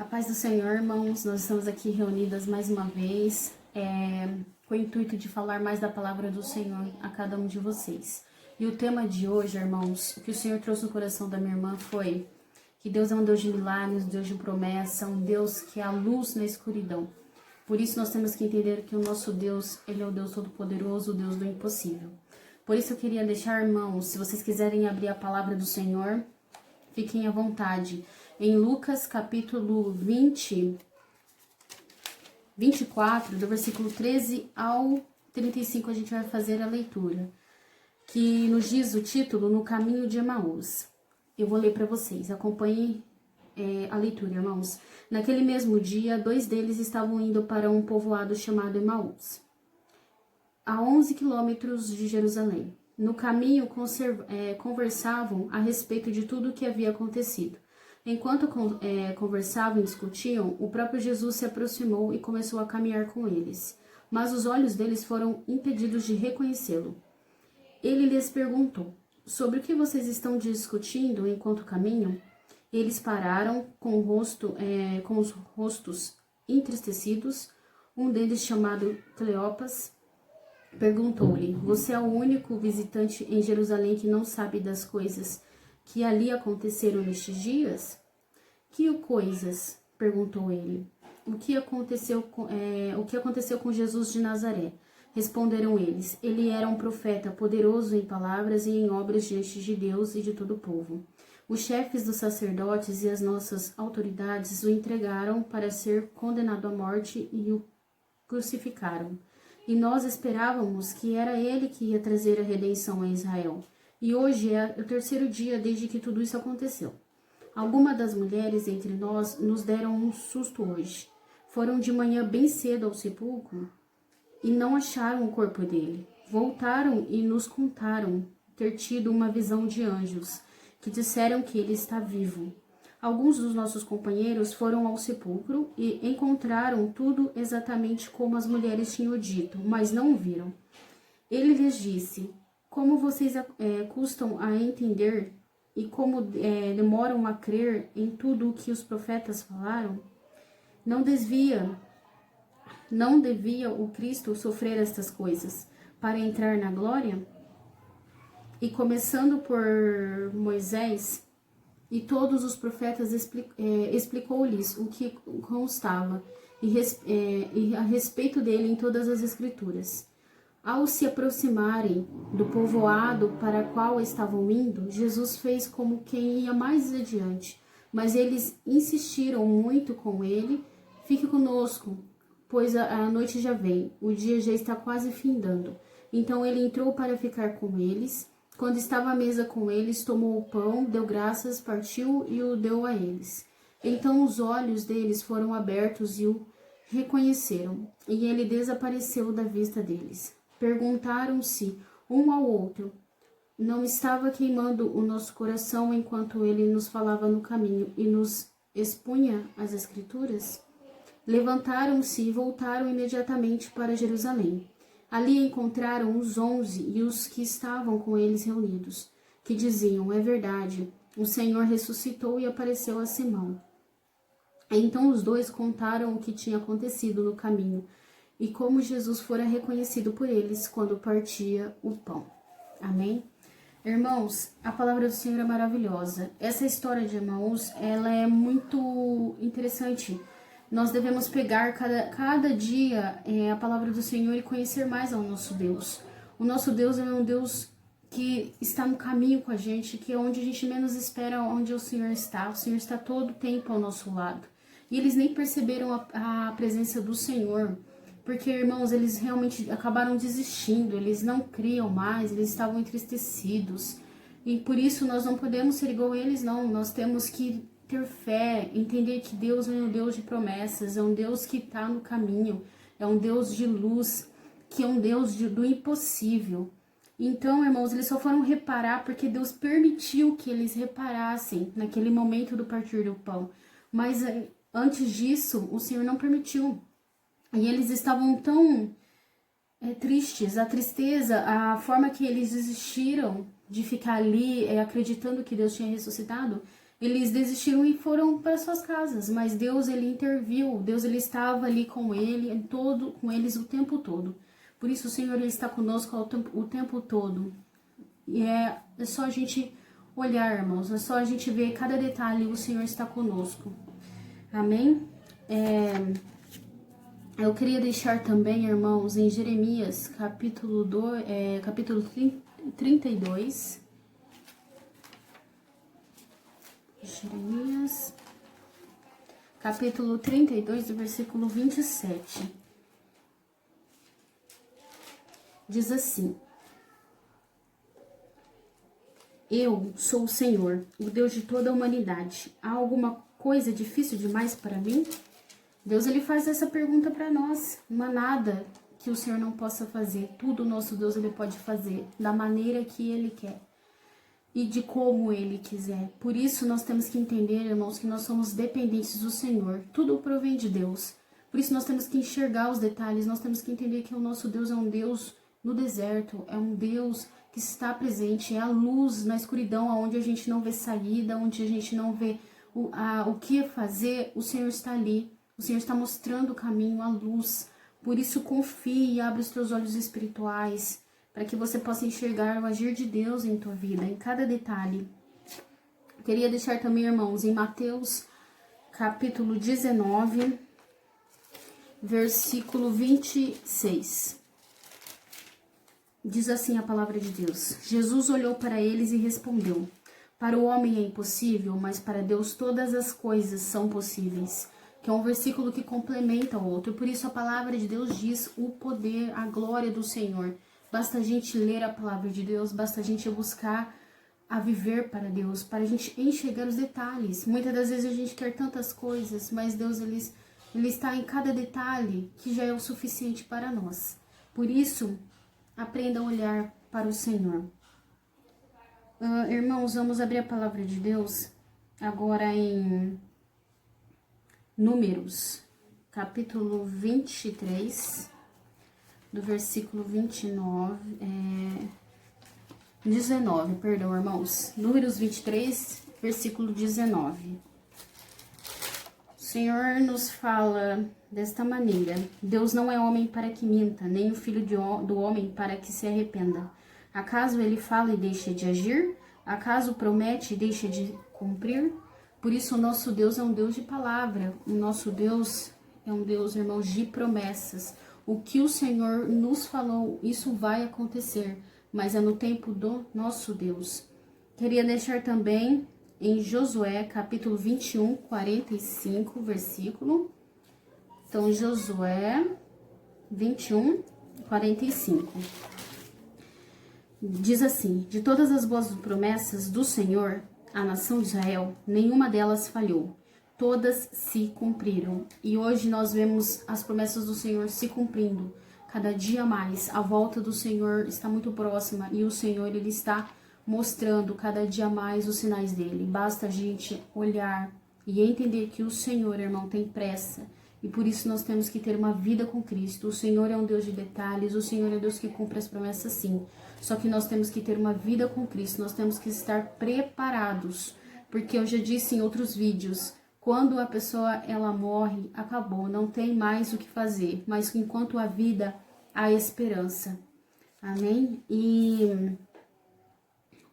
A paz do Senhor, irmãos, nós estamos aqui reunidas mais uma vez, com o intuito de falar mais da palavra do Senhor a cada um de vocês. E o tema de hoje, irmãos, o que o Senhor trouxe no coração da minha irmã foi que Deus é um Deus de milagres, um Deus de promessa, um Deus que é a luz na escuridão. Por isso nós temos que entender que o nosso Deus, Ele é o Deus Todo-Poderoso, o Deus do impossível. Por isso eu queria deixar, irmãos, se vocês quiserem abrir a palavra do Senhor, fiquem à vontade. Em Lucas capítulo 24, do versículo 13 ao 35, a gente vai fazer a leitura, que nos diz o título, No Caminho de Emaús. Eu vou ler para vocês, acompanhem a leitura, irmãos. Naquele mesmo dia, 2 deles estavam indo para um povoado chamado Emaús, a 11 quilômetros de Jerusalém. No caminho, conversavam a respeito de tudo o que havia acontecido. Enquanto conversavam e discutiam, o próprio Jesus se aproximou e começou a caminhar com eles. Mas os olhos deles foram impedidos de reconhecê-lo. Ele lhes perguntou: sobre o que vocês estão discutindo enquanto caminham? Eles pararam com os rostos entristecidos. Um deles, chamado Cleopas, perguntou-lhe: você é o único visitante em Jerusalém que não sabe das coisas que ali aconteceram nestes dias? Que coisas? Perguntou ele. O que aconteceu com Jesus de Nazaré? Responderam eles. Ele era um profeta, poderoso em palavras e em obras diante de Deus e de todo o povo. Os chefes dos sacerdotes e as nossas autoridades o entregaram para ser condenado à morte e o crucificaram. E nós esperávamos que era ele que ia trazer a redenção a Israel. E hoje é o 3º dia desde que tudo isso aconteceu. Algumas das mulheres entre nós nos deram um susto hoje. Foram de manhã bem cedo ao sepulcro e não acharam o corpo dele. Voltaram e nos contaram ter tido uma visão de anjos, que disseram que ele está vivo. Alguns dos nossos companheiros foram ao sepulcro e encontraram tudo exatamente como as mulheres tinham dito, mas não o viram. Ele lhes disse: como vocês custam a entender e como demoram a crer em tudo o que os profetas falaram? Não devia o Cristo sofrer estas coisas para entrar na glória? E começando por Moisés e todos os profetas, explicou-lhes o que constava e a respeito dele em todas as escrituras. Ao se aproximarem do povoado para qual estavam indo, Jesus fez como quem ia mais adiante, mas eles insistiram muito com ele: fique conosco, pois a noite já vem, o dia já está quase findando. Então ele entrou para ficar com eles. Quando estava à mesa com eles, tomou o pão, deu graças, partiu e o deu a eles. Então os olhos deles foram abertos e o reconheceram, e ele desapareceu da vista deles. Perguntaram-se um ao outro: não estava queimando o nosso coração enquanto ele nos falava no caminho e nos expunha as Escrituras? Levantaram-se e voltaram imediatamente para Jerusalém. Ali encontraram os 11 e os que estavam com eles reunidos, que diziam: é verdade, o Senhor ressuscitou e apareceu a Simão. Então os 2 contaram o que tinha acontecido no caminho e como Jesus fora reconhecido por eles quando partia o pão. Amém? Irmãos, a palavra do Senhor é maravilhosa. Essa história de Emaús, ela é muito interessante. Nós devemos pegar cada dia a palavra do Senhor e conhecer mais ao nosso Deus. O nosso Deus é um Deus que está no caminho com a gente, que é onde a gente menos espera onde o Senhor está. O Senhor está todo o tempo ao nosso lado. E eles nem perceberam a presença do Senhor, porque, irmãos, eles realmente acabaram desistindo, eles não criam mais, eles estavam entristecidos. E por isso nós não podemos ser igual a eles, não. Nós temos que ter fé, entender que Deus é um Deus de promessas, é um Deus que está no caminho, é um Deus de luz, que é um Deus do impossível. Então, irmãos, eles só foram reparar porque Deus permitiu que eles reparassem naquele momento do partir do pão. Mas antes disso, o Senhor não permitiu. E eles estavam tão tristes, a tristeza, a forma que eles desistiram de ficar ali acreditando que Deus tinha ressuscitado, eles desistiram e foram para suas casas, mas Deus, ele interviu, Deus, ele estava ali com com eles o tempo todo. Por isso o Senhor, ele está conosco o tempo todo. E é só a gente olhar, irmãos, é só a gente ver cada detalhe, o Senhor está conosco. Amém? Eu queria deixar também, irmãos, em Jeremias, capítulo 32. Jeremias, capítulo 32, do versículo 27. Diz assim: Eu sou o Senhor, o Deus de toda a humanidade. Há alguma coisa difícil demais para mim? Deus, ele faz essa pergunta para nós. Não há nada que o Senhor não possa fazer. Tudo o nosso Deus, ele pode fazer da maneira que ele quer e de como ele quiser. Por isso nós temos que entender, irmãos, que nós somos dependentes do Senhor. Tudo provém de Deus. Por isso nós temos que enxergar os detalhes. Nós temos que entender que o nosso Deus é um Deus no deserto, é um Deus que está presente, é a luz na escuridão, onde a gente não vê saída, onde a gente não vê o que fazer. O Senhor está ali. O Senhor está mostrando o caminho, a luz. Por isso confie e abre os teus olhos espirituais, para que você possa enxergar o agir de Deus em tua vida, em cada detalhe. Queria deixar também, irmãos, em Mateus, capítulo 19, versículo 26. Diz assim a palavra de Deus: Jesus olhou para eles e respondeu: Para o homem é impossível, mas para Deus todas as coisas são possíveis. Que é um versículo que complementa o outro. Por isso a palavra de Deus diz o poder, a glória do Senhor. Basta a gente ler a palavra de Deus, basta a gente buscar a viver para Deus, para a gente enxergar os detalhes. Muitas das vezes a gente quer tantas coisas, mas Deus, ele está em cada detalhe, que já é o suficiente para nós. Por isso, aprenda a olhar para o Senhor. Irmãos, vamos abrir a palavra de Deus agora em Números, capítulo 23, do versículo 19, perdão, irmãos. Números 23, versículo 19. O Senhor nos fala desta maneira: Deus não é homem para que minta, nem o filho do homem para que se arrependa. Acaso ele fala e deixa de agir? Acaso promete e deixa de cumprir? Por isso o nosso Deus é um Deus de palavra. O nosso Deus é um Deus, irmãos, de promessas. O que o Senhor nos falou, isso vai acontecer, mas é no tempo do nosso Deus. Queria deixar também em Josué, capítulo 21, 45, versículo. Então, Josué 21, 45. Diz assim: De todas as boas promessas do Senhor à nação de Israel, nenhuma delas falhou. Todas se cumpriram. E hoje nós vemos as promessas do Senhor se cumprindo. Cada dia mais, a volta do Senhor está muito próxima. E o Senhor, ele está mostrando cada dia mais os sinais dele. Basta a gente olhar e entender que o Senhor, irmão, tem pressa. E por isso nós temos que ter uma vida com Cristo. O Senhor é um Deus de detalhes. O Senhor é um Deus que cumpre as promessas, sim. Só que nós temos que ter uma vida com Cristo. Nós temos que estar preparados. Porque eu já disse em outros vídeos, quando a pessoa ela morre, acabou, não tem mais o que fazer. Mas enquanto há vida, há esperança. Amém? E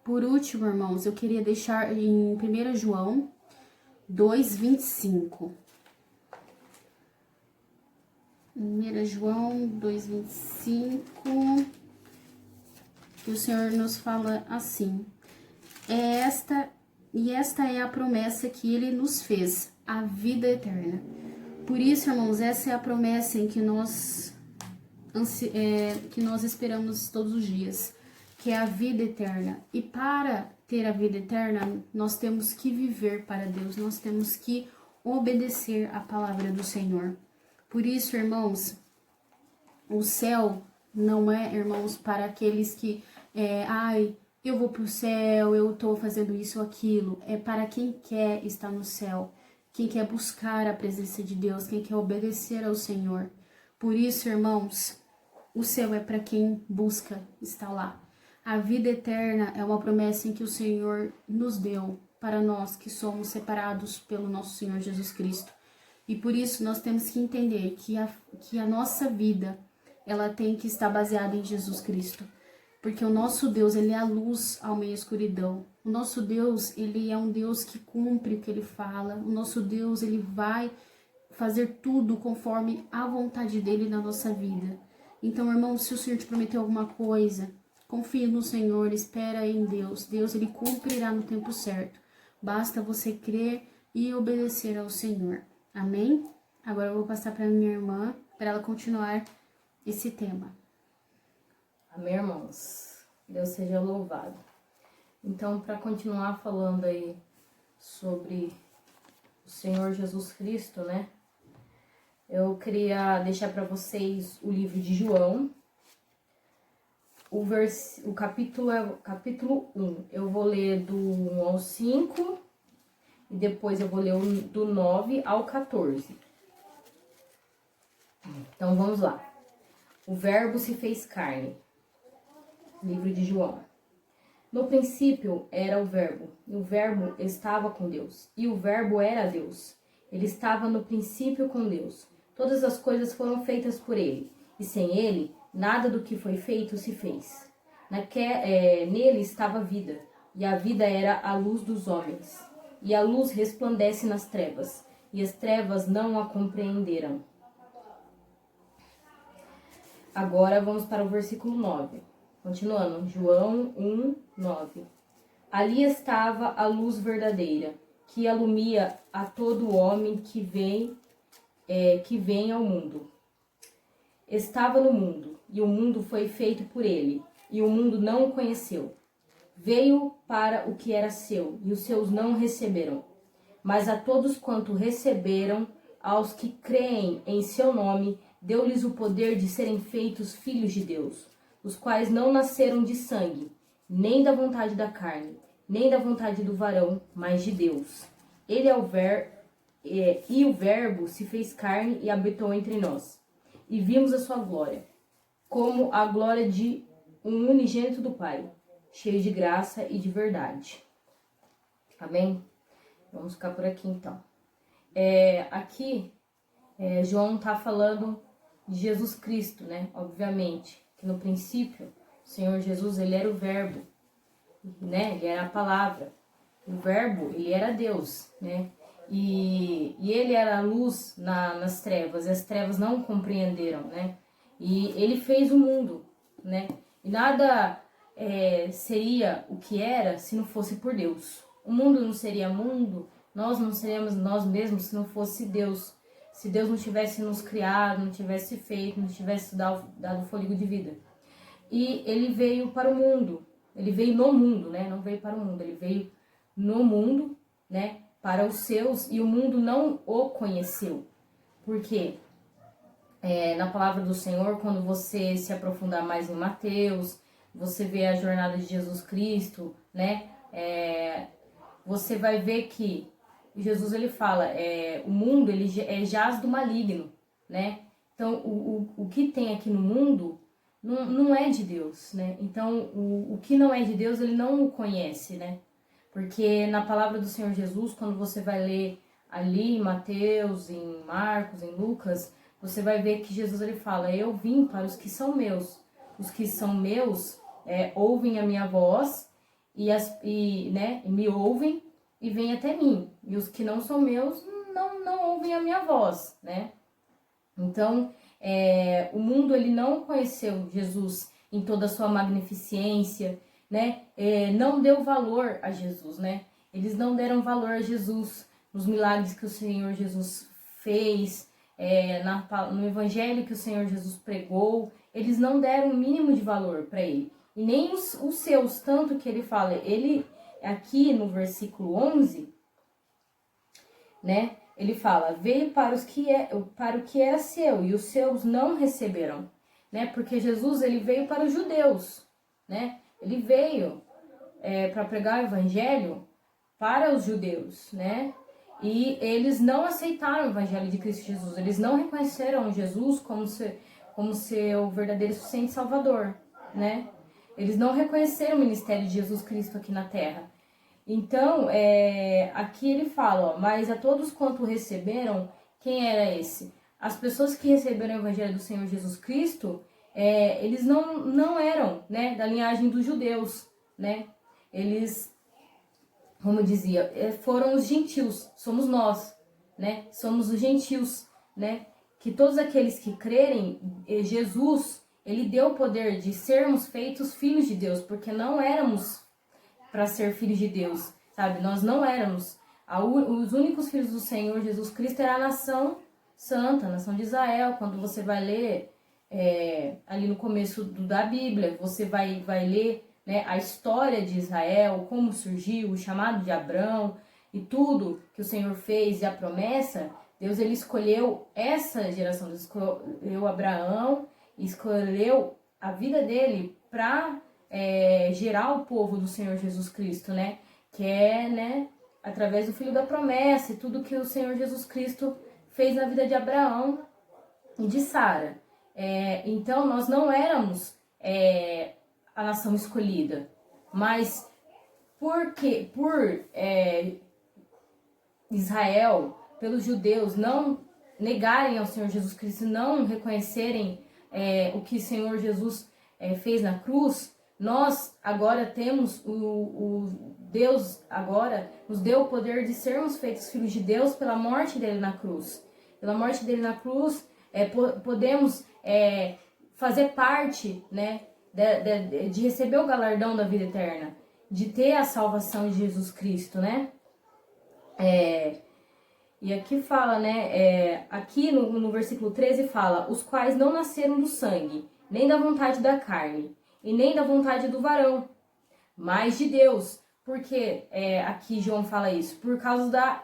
por último, irmãos, eu queria deixar em 1 João 2:25. 1 João 2:25, que o Senhor nos fala assim: esta é a promessa que Ele nos fez, a vida eterna. Por isso, irmãos, essa é a promessa em que nós esperamos todos os dias, que é a vida eterna. E para ter a vida eterna, nós temos que viver para Deus, nós temos que obedecer a palavra do Senhor. Por isso, irmãos, o céu não é, irmãos, para aqueles que, eu vou para o céu, eu estou fazendo isso ou aquilo. É para quem quer estar no céu, quem quer buscar a presença de Deus, quem quer obedecer ao Senhor. Por isso, irmãos, o céu é para quem busca estar lá. A vida eterna é uma promessa em que o Senhor nos deu. para nós que somos separados pelo nosso Senhor Jesus Cristo. E por isso nós temos que entender que a nossa vida, ela tem que estar baseada em Jesus Cristo. Porque o nosso Deus, ele é a luz ao meio da escuridão. O nosso Deus, ele é um Deus que cumpre o que ele fala. O nosso Deus, ele vai fazer tudo conforme a vontade dele na nossa vida. Então, irmão, se o Senhor te prometeu alguma coisa, confie no Senhor, espera em Deus. Deus, ele cumprirá no tempo certo. Basta você crer e obedecer ao Senhor. Amém? Agora eu vou passar para minha irmã, para ela continuar esse tema. Amém, irmãos? Deus seja louvado. Então, para continuar falando aí sobre o Senhor Jesus Cristo, né? Eu queria deixar para vocês o livro de João. O capítulo é o capítulo 1. Eu vou ler do 1 ao 5 e depois eu vou ler do 9 ao 14. Então, vamos lá. O Verbo se fez carne. Livro de João. No princípio era o Verbo, e o Verbo estava com Deus, e o Verbo era Deus. Ele estava no princípio com Deus. Todas as coisas foram feitas por ele, e sem ele, nada do que foi feito se fez. Nele estava a vida, e a vida era a luz dos homens. E a luz resplandece nas trevas, e as trevas não a compreenderam. Agora vamos para o versículo 9. Continuando, João 1, 9. Ali estava a luz verdadeira, que alumia a todo homem que vem ao mundo. Estava no mundo, e o mundo foi feito por ele, e o mundo não o conheceu. Veio para o que era seu, e os seus não receberam. Mas a todos quanto receberam, aos que creem em seu nome, deu-lhes o poder de serem feitos filhos de Deus, os quais não nasceram de sangue, nem da vontade da carne, nem da vontade do varão, mas de Deus. Ele é e o Verbo se fez carne e habitou entre nós. E vimos a sua glória, como a glória de um unigênito do Pai, cheio de graça e de verdade. Amém? Vamos ficar por aqui então. Aqui, João está falando de Jesus Cristo, né? Obviamente. Que no princípio, o Senhor Jesus, ele era o Verbo, né? Ele era a palavra. O Verbo, ele era Deus, né? E ele era a luz nas trevas, e as trevas não compreenderam, né? E ele fez o mundo, né? E nada seria o que era se não fosse por Deus. O mundo não seria mundo, nós não seríamos nós mesmos se não fosse Deus. Se Deus não tivesse nos criado, não tivesse feito, não tivesse dado fôlego de vida. E ele veio para o mundo. Ele veio no mundo, né? Não veio para o mundo. Ele veio no mundo, né? Para os seus. E o mundo não o conheceu. Por quê? Na palavra do Senhor, quando você se aprofundar mais em Mateus, você vê a jornada de Jesus Cristo, né? Você vai ver que Jesus, ele fala, o mundo, ele jaz do maligno, né? Então, o que tem aqui no mundo não é de Deus, né? Então, o que não é de Deus, ele não o conhece, né? Porque na palavra do Senhor Jesus, quando você vai ler ali em Mateus, em Marcos, em Lucas, você vai ver que Jesus, ele fala, eu vim para os que são meus. Os que são meus ouvem a minha voz e me ouvem, e vem até mim. E os que não são meus não ouvem a minha voz, né? Então, o mundo, ele não conheceu Jesus em toda a sua magnificência, né? Não deu valor a Jesus, né? Eles não deram valor a Jesus nos milagres que o Senhor Jesus fez, no evangelho que o Senhor Jesus pregou. Eles não deram o mínimo de valor para ele. E nem os seus, tanto que ele fala, ele... Aqui no versículo 11, né, ele fala, veio para o que era seu, e os seus não receberam, né, porque Jesus, ele veio para os judeus, né, ele veio para pregar o evangelho para os judeus, né, e eles não aceitaram o evangelho de Cristo Jesus, eles não reconheceram Jesus como seu verdadeiro suficiente salvador, né. Eles não reconheceram o ministério de Jesus Cristo aqui na terra. Então, aqui ele fala, ó, mas a todos quanto receberam, quem era esse? As pessoas que receberam o evangelho do Senhor Jesus Cristo, eles não eram, né, da linhagem dos judeus, né? Eles, como dizia, foram os gentios, somos nós, né? Somos os gentios, né? Que todos aqueles que crerem, Jesus, ele deu o poder de sermos feitos filhos de Deus, porque não éramos para ser filhos de Deus, sabe? Nós não éramos. Os únicos filhos do Senhor Jesus Cristo era a nação santa, a nação de Israel. Quando você vai ler ali no começo da Bíblia, você vai ler, né, a história de Israel, como surgiu, o chamado de Abrão e tudo que o Senhor fez e a promessa. Deus, ele escolheu essa geração, Deus escolheu Abraão, escolheu a vida dele para gerar o povo do Senhor Jesus Cristo, né? Que né, através do Filho da Promessa e tudo que o Senhor Jesus Cristo fez na vida de Abraão e de Sara. Então, nós não éramos a nação escolhida, mas por Israel, pelos judeus, não negarem ao Senhor Jesus Cristo, não reconhecerem o que o Senhor Jesus fez na cruz, nós agora temos o Deus agora nos deu o poder de sermos feitos filhos de Deus pela morte dele na cruz. Pela morte dele na cruz, podemos fazer parte, né, de receber o galardão da vida eterna, de ter a salvação de Jesus Cristo, né? E aqui fala, né, aqui no versículo 13 fala, os quais não nasceram do sangue, nem da vontade da carne, e nem da vontade do varão, mas de Deus. Porque aqui João fala isso? Por causa da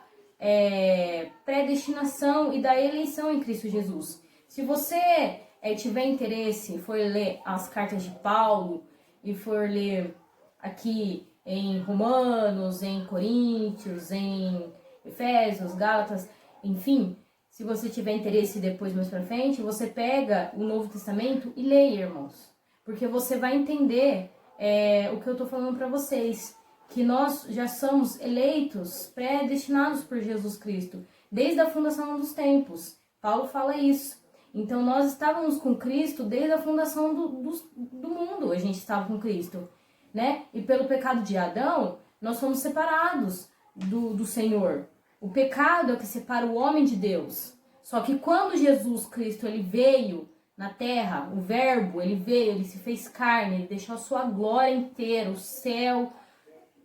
predestinação e da eleição em Cristo Jesus. Se você tiver interesse, for ler as cartas de Paulo, e for ler aqui em Romanos, em Coríntios, em Efésios, Gálatas, enfim, se você tiver interesse depois mais pra frente, você pega o Novo Testamento e leia, irmãos. Porque você vai entender o que eu tô falando pra vocês. Que nós já somos eleitos, predestinados por Jesus Cristo, desde a fundação dos tempos. Paulo fala isso. Então nós estávamos com Cristo desde a fundação do mundo, a gente estava com Cristo, né? E pelo pecado de Adão, nós fomos separados do Senhor. O pecado é o que separa o homem de Deus. Só que quando Jesus Cristo ele veio na terra, o verbo, ele veio, ele se fez carne, ele deixou a sua glória inteira, o céu,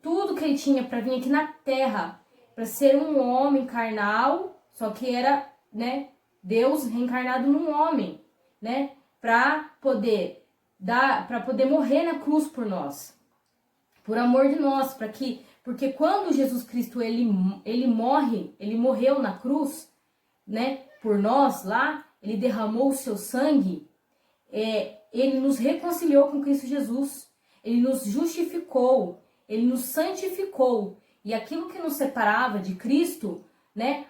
tudo que ele tinha para vir aqui na terra, para ser um homem carnal, só que era, né, Deus reencarnado num homem, né, para poder morrer na cruz por nós, por amor de nós, porque quando Jesus Cristo ele morreu na cruz, né, por nós lá, ele derramou o seu sangue, ele nos reconciliou com Cristo Jesus, ele nos justificou, ele nos santificou. E aquilo que nos separava de Cristo, né?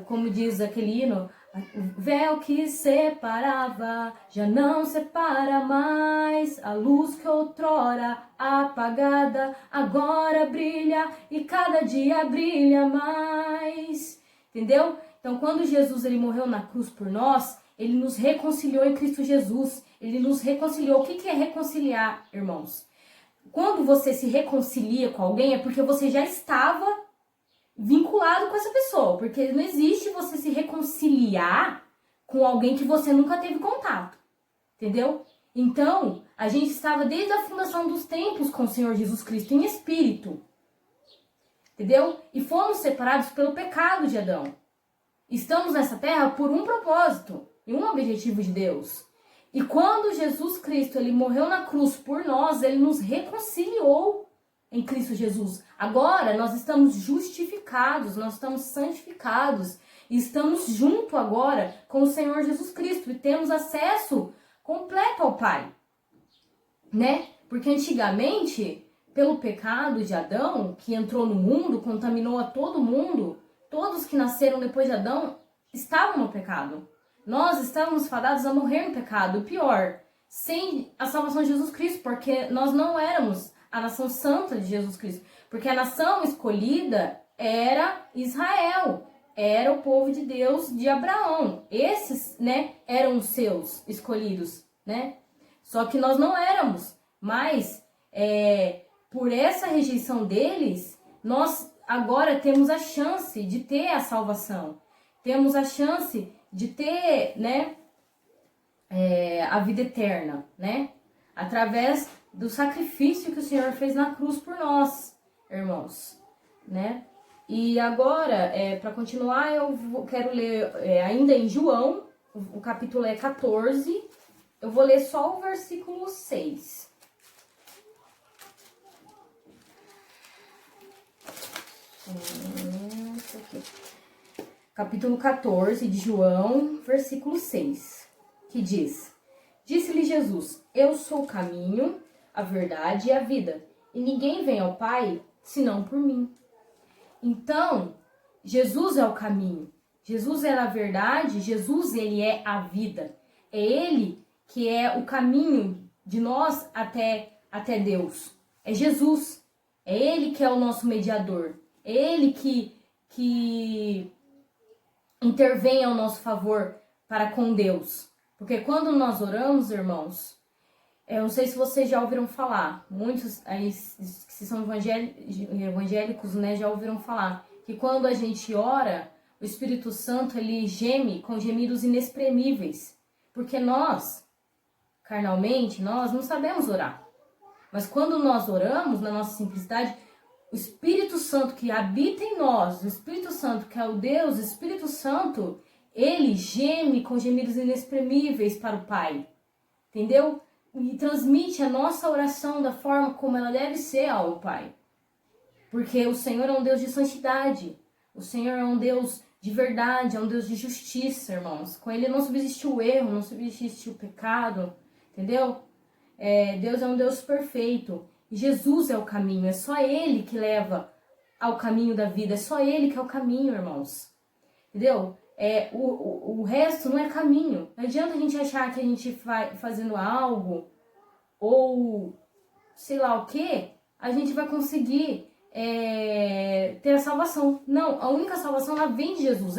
Como diz aquele hino, o véu que separava já não separa mais. A luz que outrora apagada agora brilha e cada dia brilha mais. Entendeu? Então, quando Jesus ele morreu na cruz por nós, ele nos reconciliou em Cristo Jesus. Ele nos reconciliou. O que é reconciliar, irmãos? Quando você se reconcilia com alguém é porque você já estava vinculado com essa pessoa. Porque não existe você se reconciliar com alguém que você nunca teve contato. Entendeu? Então, a gente estava desde a fundação dos tempos com o Senhor Jesus Cristo em espírito. Entendeu? E fomos separados pelo pecado de Adão. Estamos nessa terra por um propósito e um objetivo de Deus. E quando Jesus Cristo ele morreu na cruz por nós, ele nos reconciliou em Cristo Jesus. Agora nós estamos justificados, nós estamos santificados e estamos junto agora com o Senhor Jesus Cristo e temos acesso completo ao Pai, né? Porque antigamente, pelo pecado de Adão, que entrou no mundo, contaminou a todo mundo, todos que nasceram depois de Adão estavam no pecado. Nós estávamos fadados a morrer no pecado. O pior, sem a salvação de Jesus Cristo, porque nós não éramos a nação santa de Jesus Cristo. Porque a nação escolhida era Israel, era o povo de Deus de Abraão. Esses, né, eram os seus escolhidos, né? Só que nós não éramos, mas por essa rejeição deles, nós agora temos a chance de ter a salvação. Temos a chance de ter, né, a vida eterna, né? Através do sacrifício que o Senhor fez na cruz por nós, irmãos, né? E agora, para continuar, quero ler ainda em João, o capítulo é 14, eu vou ler só o versículo 6. Capítulo 14 de João, versículo 6, que diz: Disse-lhe Jesus, eu sou o caminho, a verdade e a vida, e ninguém vem ao Pai senão por mim. Então, Jesus é o caminho, Jesus é a verdade, Jesus ele é a vida. É ele que é o caminho de nós até Deus. É Jesus, é ele que é o nosso mediador, é ele que intervém ao nosso favor para com Deus. Porque quando nós oramos, irmãos, eu não sei se vocês já ouviram falar, muitos aí que são evangélicos, né, já ouviram falar, que quando a gente ora, o Espírito Santo, ele geme com gemidos inexprimíveis. Porque nós, carnalmente, nós não sabemos orar. Mas quando nós oramos, na nossa simplicidade, o Espírito Santo que habita em nós, o Espírito Santo que é o Deus, o Espírito Santo, ele geme com gemidos inexprimíveis para o Pai. Entendeu? E transmite a nossa oração da forma como ela deve ser ao Pai. Porque o Senhor é um Deus de santidade. O Senhor é um Deus de verdade, é um Deus de justiça, irmãos. Com ele não subsiste o erro, não subsiste o pecado. Entendeu? Deus é um Deus perfeito. Jesus é o caminho, é só ele que leva ao caminho da vida, é só ele que é o caminho, irmãos. Entendeu? O resto não é caminho. Não adianta a gente achar que a gente vai fazendo algo ou sei lá o que, a gente vai conseguir ter a salvação. Não, a única salvação ela vem de Jesus.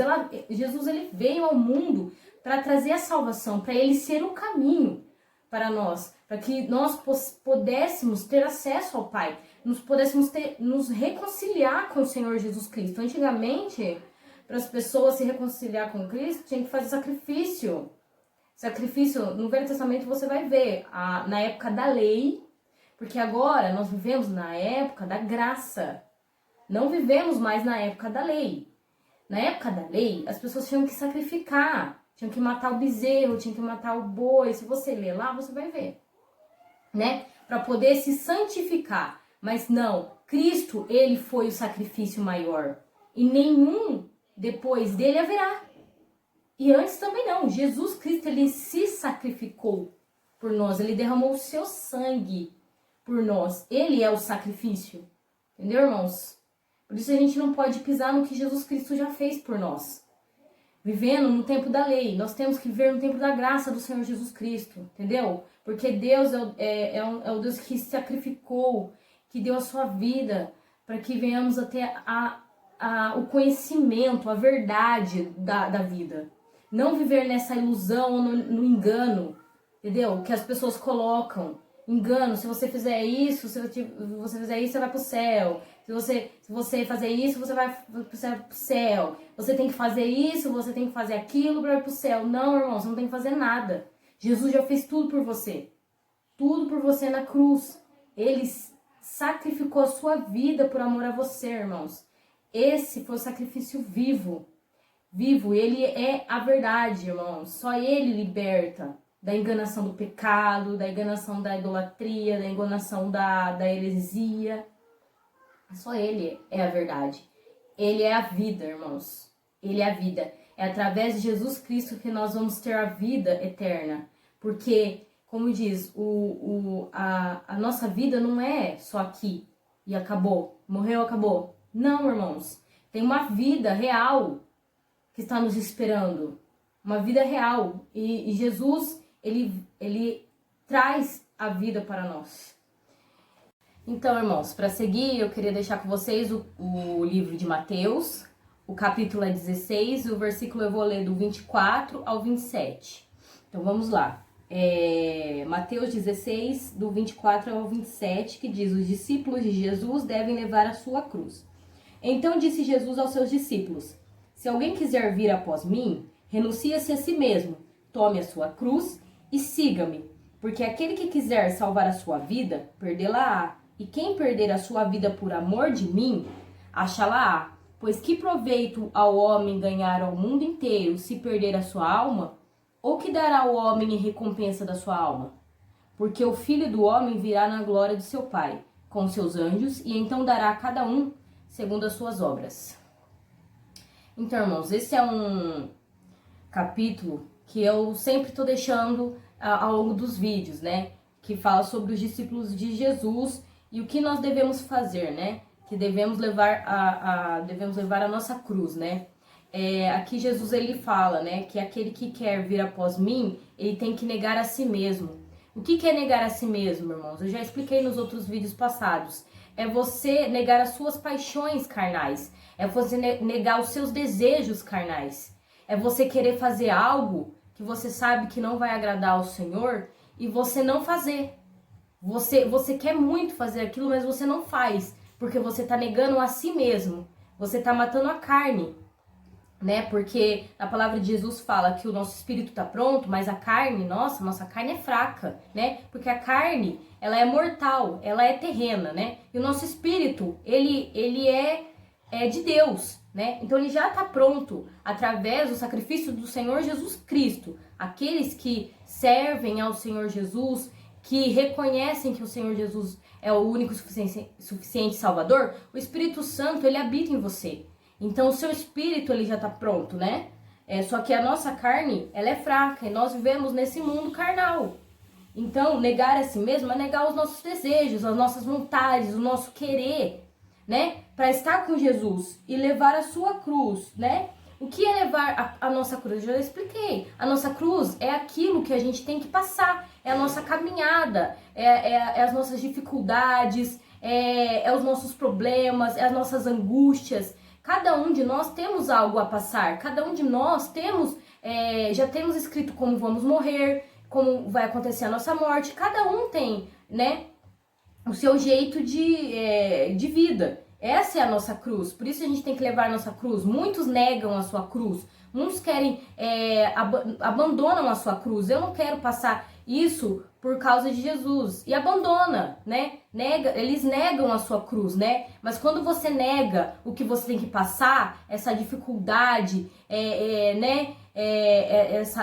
Jesus ele veio ao mundo para trazer a salvação, para ele ser o caminho para nós, para que nós pudéssemos ter acesso ao Pai, nos reconciliar com o Senhor Jesus Cristo. Antigamente, para as pessoas se reconciliar com Cristo, tinha que fazer sacrifício. Sacrifício, no Velho Testamento você vai ver, na época da lei, porque agora nós vivemos na época da graça. Não vivemos mais na época da lei. Na época da lei, as pessoas tinham que sacrificar. Tinham que matar o bezerro, tinham que matar o boi. Se você ler lá, você vai ver, né? Para poder se santificar. Mas não, Cristo, ele foi o sacrifício maior. E nenhum depois dele haverá. E antes também não. Jesus Cristo, ele se sacrificou por nós. Ele derramou o seu sangue por nós. Ele é o sacrifício. Entendeu, irmãos? Por isso a gente não pode pisar no que Jesus Cristo já fez por nós. Vivendo no tempo da lei, nós temos que viver no tempo da graça do Senhor Jesus Cristo, entendeu? Porque Deus é o Deus que se sacrificou, que deu a sua vida para que venhamos a ter o conhecimento, a verdade da vida. Não viver nessa ilusão ou no engano, entendeu? Que as pessoas colocam. Engano, se você fizer isso, se você fizer isso, você vai pro céu. Se você fazer isso, você vai pro céu. Você tem que fazer isso, você tem que fazer aquilo para ir pro céu. Não, irmão, você não tem que fazer nada. Jesus já fez tudo por você. Tudo por você na cruz. Ele sacrificou a sua vida por amor a você, irmãos. Esse foi o sacrifício vivo. Vivo, ele é a verdade, irmãos. Só ele liberta da enganação do pecado, da enganação da idolatria, da enganação da heresia. Só ele é a verdade. Ele é a vida, irmãos. Ele é a vida. É através de Jesus Cristo que nós vamos ter a vida eterna. Porque, como diz, a nossa vida não é só aqui e acabou. Morreu, acabou. Não, irmãos. Tem uma vida real que está nos esperando. Uma vida real. E Jesus, ele traz a vida para nós. Então, irmãos, para seguir, eu queria deixar com vocês o livro de Mateus, o capítulo é 16, o versículo eu vou ler do 24 ao 27. Então, vamos lá. Mateus 16, do 24 ao 27, que diz: os discípulos de Jesus devem levar a sua cruz. Então disse Jesus aos seus discípulos: se alguém quiser vir após mim, renuncie-se a si mesmo, tome a sua cruz e siga-me. Porque aquele que quiser salvar a sua vida, perdê-la-á. E quem perder a sua vida por amor de mim, achá-la-á. Pois que proveito ao homem ganhar ao mundo inteiro se perder a sua alma? Ou que dará o homem em recompensa da sua alma? Porque o Filho do Homem virá na glória de seu Pai, com seus anjos, e então dará a cada um segundo as suas obras. Então, irmãos, esse é um capítulo que eu sempre estou deixando ao longo dos vídeos, né? Que fala sobre os discípulos de Jesus e o que nós devemos fazer, né? Que devemos levar a nossa cruz, né? Aqui Jesus ele fala, né? Que aquele que quer vir após mim, ele tem que negar a si mesmo. O que é negar a si mesmo, irmãos? Eu já expliquei nos outros vídeos passados. É você negar as suas paixões carnais. É você negar os seus desejos carnais. É você querer fazer algo que você sabe que não vai agradar ao Senhor e você não fazer. Você quer muito fazer aquilo, mas você não faz, porque você está negando a si mesmo. Você está matando a carne, né? Porque a palavra de Jesus fala que o nosso espírito está pronto, mas a carne, nossa carne é fraca, né? Porque a carne, ela é mortal, ela é terrena, né? E o nosso espírito, ele é de Deus, né? Então ele já está pronto através do sacrifício do Senhor Jesus Cristo. Aqueles que servem ao Senhor Jesus, que reconhecem que o Senhor Jesus é o único suficiente Salvador, o Espírito Santo, ele habita em você. Então o seu espírito, ele já está pronto, né? Só que a nossa carne, ela é fraca e nós vivemos nesse mundo carnal. Então, negar a si mesmo é negar os nossos desejos, as nossas vontades, o nosso querer, né? Para estar com Jesus e levar a sua cruz, né? O que é levar a nossa cruz? Eu já expliquei. A nossa cruz é aquilo que a gente tem que passar, é a nossa caminhada, é as nossas dificuldades, é os nossos problemas, é as nossas angústias. Cada um de nós temos algo a passar, cada um de nós já temos escrito como vamos morrer, como vai acontecer a nossa morte, cada um tem, né, o seu jeito de vida. Essa é a nossa cruz, por isso a gente tem que levar a nossa cruz. Muitos negam a sua cruz, muitos abandonam a sua cruz. Eu não quero passar isso por causa de Jesus. E abandona, né? Eles negam a sua cruz, né? Mas quando você nega o que você tem que passar, essa dificuldade,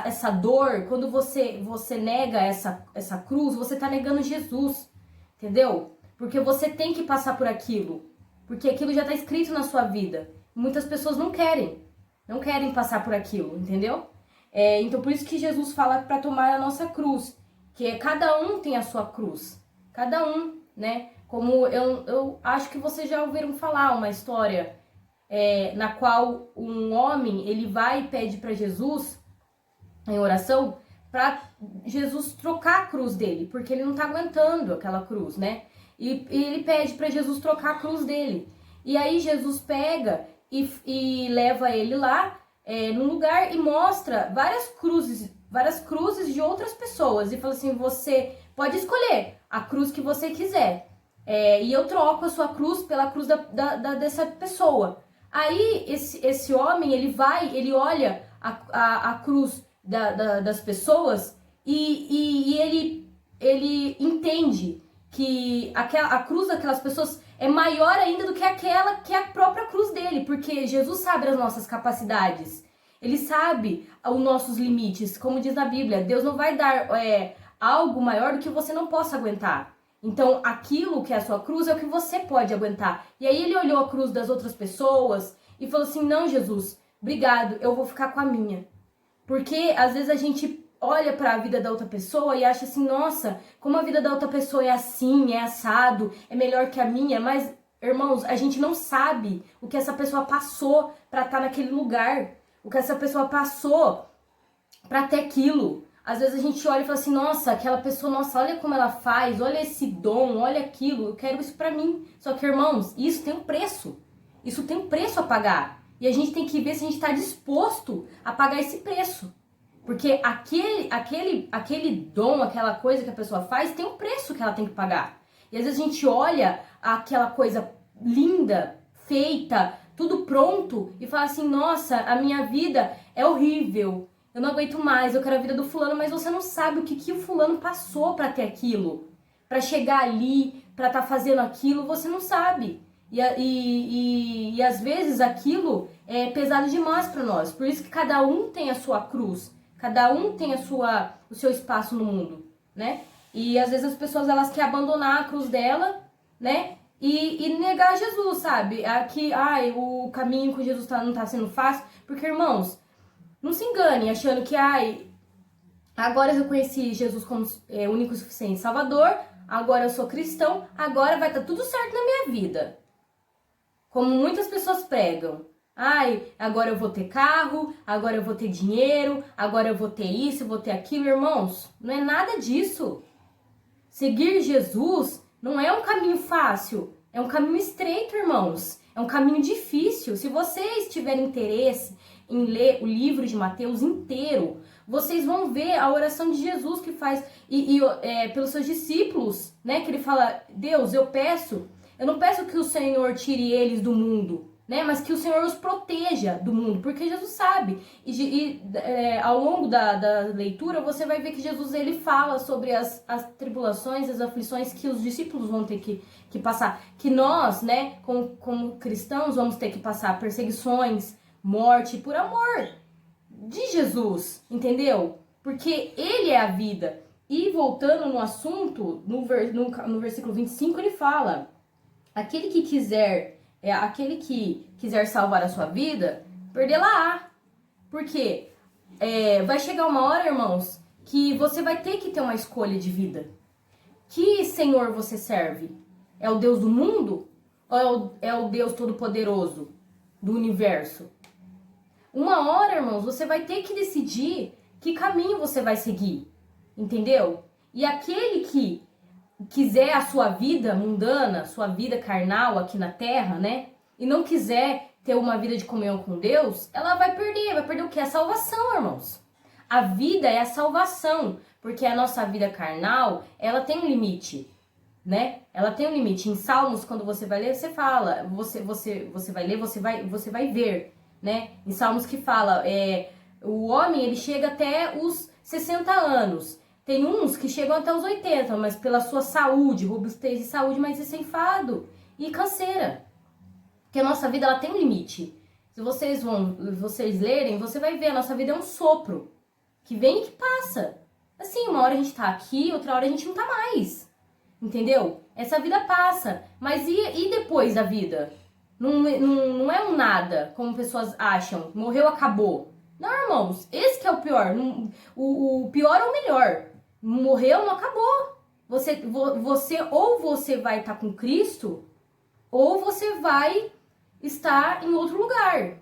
essa dor, quando você nega essa cruz, você tá negando Jesus, entendeu? Porque você tem que passar por aquilo. Porque aquilo já está escrito na sua vida. Muitas pessoas não querem passar por aquilo, entendeu? Então por isso que Jesus fala para tomar a nossa cruz, que cada um tem a sua cruz, cada um, né? Como eu acho que vocês já ouviram falar uma história na qual um homem, ele vai e pede para Jesus, em oração, para Jesus trocar a cruz dele, porque ele não tá aguentando aquela cruz, né? E ele pede para Jesus trocar a cruz dele. E aí Jesus pega e leva ele lá num lugar e mostra várias cruzes de outras pessoas. E fala assim, você pode escolher a cruz que você quiser. E eu troco a sua cruz pela cruz dessa pessoa. Aí esse homem, ele olha a cruz das pessoas e ele entende que a cruz daquelas pessoas é maior ainda do que aquela que é a própria cruz dele, porque Jesus sabe as nossas capacidades, ele sabe os nossos limites, como diz na Bíblia, Deus não vai dar algo maior do que você não possa aguentar. Então aquilo que é a sua cruz é o que você pode aguentar. E aí ele olhou a cruz das outras pessoas e falou assim, não, Jesus, obrigado, eu vou ficar com a minha. Porque às vezes a gente olha para a vida da outra pessoa e acha assim, nossa, como a vida da outra pessoa é assim, é assado, é melhor que a minha. Mas, irmãos, a gente não sabe o que essa pessoa passou para estar naquele lugar, o que essa pessoa passou para ter aquilo. às vezes a gente olha e fala assim, nossa, aquela pessoa, nossa, olha como ela faz, olha esse dom, olha aquilo, eu quero isso pra mim. Só que, irmãos, isso tem um preço. Isso tem um preço a pagar. E a gente tem que ver se a gente está disposto a pagar esse preço. Porque aquele dom, aquela coisa que a pessoa faz, tem um preço que ela tem que pagar. E às vezes a gente olha aquela coisa linda, feita, tudo pronto, e fala assim, nossa, a minha vida é horrível, eu não aguento mais, eu quero a vida do fulano, mas você não sabe o que o fulano passou para ter aquilo. Para chegar ali, para estar fazendo aquilo, você não sabe. E às vezes aquilo é pesado demais para nós. Por isso que cada um tem a sua cruz, cada um tem o seu espaço no mundo, né? E às vezes as pessoas elas querem abandonar a cruz dela, né? E negar Jesus, sabe? Aqui, o caminho com Jesus não tá sendo fácil. Porque, irmãos, não se engane achando que, agora eu reconheci Jesus como único e suficiente Salvador, agora eu sou cristão, agora vai estar tudo certo na minha vida. Como muitas pessoas pregam. Agora eu vou ter carro, agora eu vou ter dinheiro, agora eu vou ter isso, eu vou ter aquilo. Irmãos, não é nada disso. Seguir Jesus não é um caminho fácil, é um caminho estreito, irmãos. É um caminho difícil. Se vocês tiverem interesse em ler o livro de Mateus inteiro, vocês vão ver a oração de Jesus que faz pelos seus discípulos, né? Que ele fala, Deus, eu não peço que o Senhor tire eles do mundo, né? Mas que o Senhor os proteja do mundo, porque Jesus sabe. Ao longo da leitura, você vai ver que Jesus ele fala sobre as tribulações, as aflições que os discípulos vão ter que passar. Que nós, né, como cristãos, vamos ter que passar perseguições, morte, por amor de Jesus, entendeu? Porque ele é a vida. E voltando no assunto, no versículo 25, ele fala... Aquele que quiser salvar a sua vida, perdê-la-á. Porque vai chegar uma hora, irmãos, que você vai ter que ter uma escolha de vida. Que Senhor você serve? É o Deus do mundo? Ou é o Deus Todo-Poderoso do universo? Uma hora, irmãos, você vai ter que decidir que caminho você vai seguir. Entendeu? E aquele que quiser a sua vida mundana, sua vida carnal aqui na terra, né? E não quiser ter uma vida de comunhão com Deus, ela vai perder o quê? A salvação, irmãos. A vida é a salvação, porque a nossa vida carnal, ela tem um limite, né? Ela tem um limite. Em Salmos, quando você vai ler, você fala, você vai ler, você vai ver, né? Em Salmos que fala, o homem, ele chega até os 60 anos. Tem uns que chegam até os 80, mas pela sua saúde, robustez e saúde, mas isso é enfado e canseira. Porque a nossa vida, ela tem um limite. Se vocês lerem, você vai ver, a nossa vida é um sopro. Que vem e que passa. Assim, uma hora a gente tá aqui, outra hora a gente não tá mais. Entendeu? Essa vida passa. Mas e depois da vida? Não é um nada, como pessoas acham. Morreu, acabou. Não, irmãos, esse que é o pior. O pior é o melhor. Morreu, não acabou. Você ou você vai estar com Cristo, ou você vai estar em outro lugar.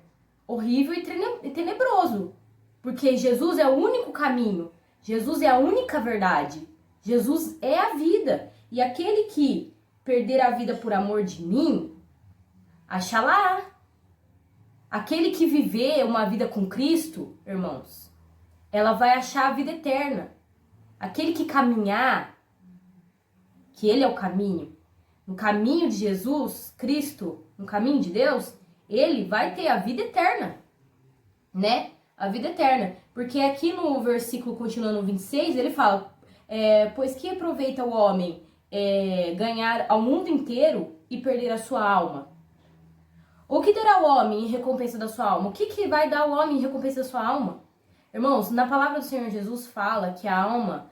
Horrível e tenebroso. Porque Jesus é o único caminho. Jesus é a única verdade. Jesus é a vida. E aquele que perder a vida por amor de mim, achará. Aquele que viver uma vida com Cristo, irmãos, ela vai achar a vida eterna. Aquele que caminhar, que ele é o caminho, no caminho de Jesus, Cristo, no caminho de Deus, ele vai ter a vida eterna, né? A vida eterna. Porque aqui no versículo, continuando no 26, ele fala, pois que aproveita o homem ganhar ao mundo inteiro e perder a sua alma? O que dará o homem em recompensa da sua alma? O que vai dar o homem em recompensa da sua alma? Irmãos, na palavra do Senhor Jesus fala que a alma,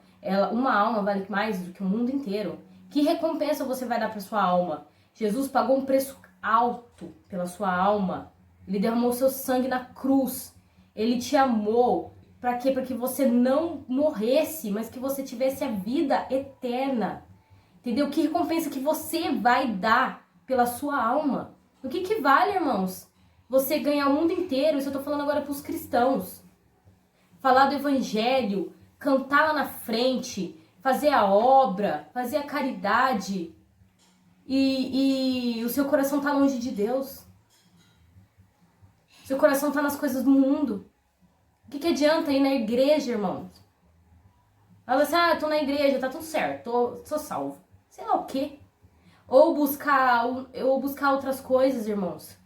uma alma vale mais do que o mundo inteiro. Que recompensa você vai dar para sua alma? Jesus pagou um preço alto pela sua alma. Ele derramou seu sangue na cruz. Ele te amou. Para quê? Para que você não morresse, mas que você tivesse a vida eterna. Entendeu? Que recompensa que você vai dar pela sua alma? O que vale, irmãos? Você ganhar o mundo inteiro. Isso eu tô falando agora para os cristãos. Falar do evangelho, cantar lá na frente, fazer a obra, fazer a caridade, e o seu coração tá longe de Deus. Seu coração tá nas coisas do mundo. O que adianta ir na igreja, irmãos? Fala assim, tô na igreja, tá tudo certo, sou salvo. Sei lá o quê. Ou buscar outras coisas, irmãos.